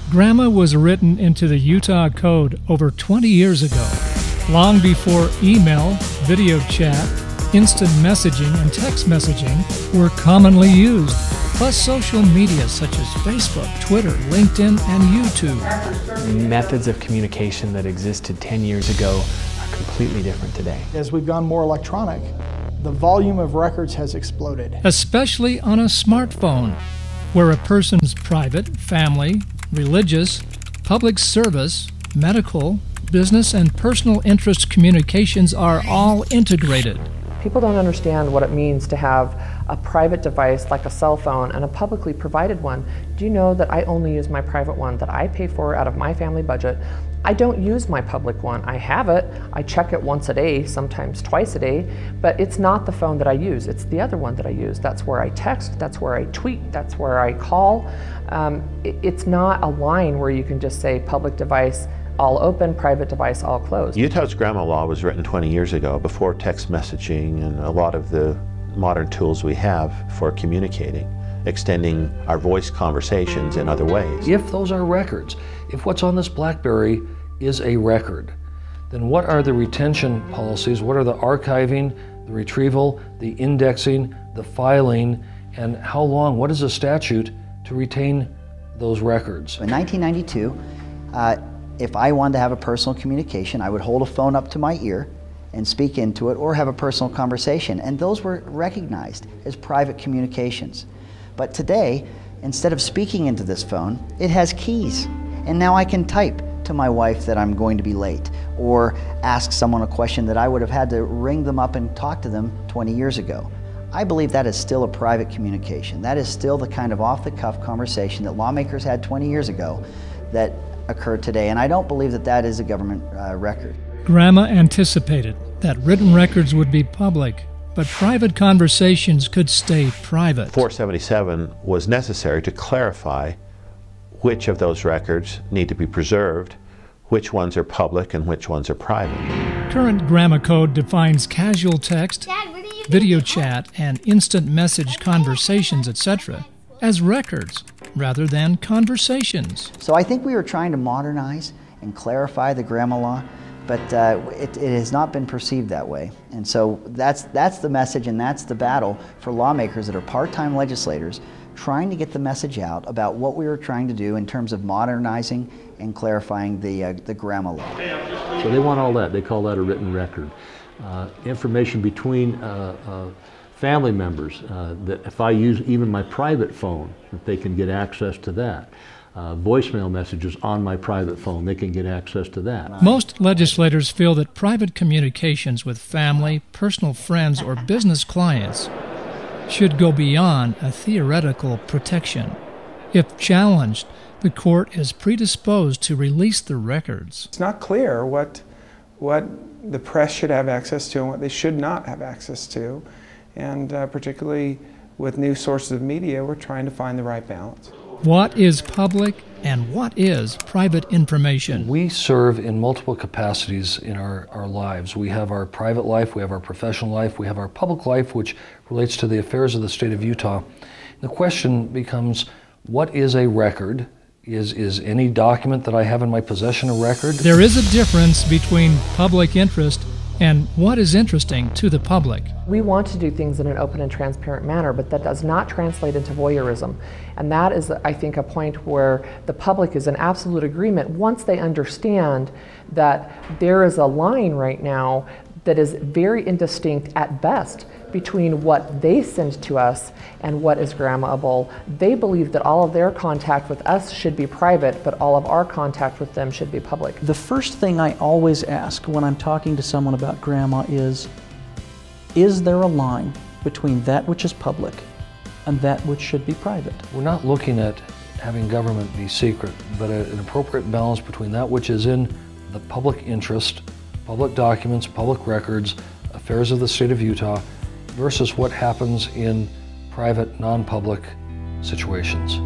GRAMA was written into the Utah Code over 20 years ago, long before email, video chat, instant messaging, and text messaging were commonly used, plus social media such as Facebook, Twitter, LinkedIn, and YouTube. Methods of communication that existed 10 years ago are completely different today. As we've gone more electronic, the volume of records has exploded. Especially on a smartphone, where a person's private, family, religious, public service, medical, business, and personal interest communications are all integrated. People don't understand what it means to have a private device like a cell phone and a publicly provided one. Do you know that I only use my private one that I pay for out of my family budget? I don't use my public one. I have it, I check it once a day, sometimes twice a day, but it's not the phone that I use, it's the other one that I use. That's where I text, that's where I tweet, that's where I call. It's not a line where you can just say public device all open, private device all closed. Utah's GRAMA law was written 20 years ago, before text messaging and a lot of the modern tools we have for communicating, extending our voice conversations in other ways. If those are records, if what's on this BlackBerry is a record, then what are the retention policies? What are the archiving, the retrieval, the indexing, the filing, and how long? What is the statute to retain those records? In 1992, if I wanted to have a personal communication, I would hold a phone up to my ear and speak into it or have a personal conversation, and those were recognized as private communications. But today, instead of speaking into this phone, it has keys, and now I can type to my wife that I'm going to be late or ask someone a question that I would have had to ring them up and talk to them 20 years ago. I believe that is still a private communication. That is still the kind of off-the-cuff conversation that lawmakers had 20 years ago that occurred today, and I don't believe that that is a government record. GRAMA anticipated that written records would be public, but private conversations could stay private. 477 was necessary to clarify which of those records need to be preserved, which ones are public and which ones are private. Current GRAMA code defines casual text, video chat, and instant message conversations, etc., as records rather than conversations. So I think we were trying to modernize and clarify the GRAMA law, but it has not been perceived that way. And so that's the message, and that's the battle for lawmakers that are part-time legislators trying to get the message out about what we were trying to do in terms of modernizing and clarifying the GRAMA law. So they want all that. They call that a written record. Information between family members, that if I use even my private phone, that they can get access to that. Voicemail messages on my private phone, they can get access to that. Most legislators feel that private communications with family, personal friends, or business clients should go beyond a theoretical protection. If challenged, the court is predisposed to release the records. It's not clear what the press should have access to and what they should not have access to. And particularly with new sources of media, we're trying to find the right balance. What is public and what is private information? We serve in multiple capacities in our lives. We have our private life, we have our professional life, we have our public life, which relates to the affairs of the state of Utah. The question becomes, what is a record? Is any document that I have in my possession a record? There is a difference between public interest and what is interesting to the public. We want to do things in an open and transparent manner, but that does not translate into voyeurism. And that is, I think, a point where the public is in absolute agreement once they understand that there is a line right now that is very indistinct at best between what they send to us and what is GRAMA-able. They believe that all of their contact with us should be private, but all of our contact with them should be public. The first thing I always ask when I'm talking to someone about GRAMA is there a line between that which is public and that which should be private? We're not looking at having government be secret, but an appropriate balance between that which is in the public interest, public documents, public records, affairs of the state of Utah, versus what happens in private, non-public situations.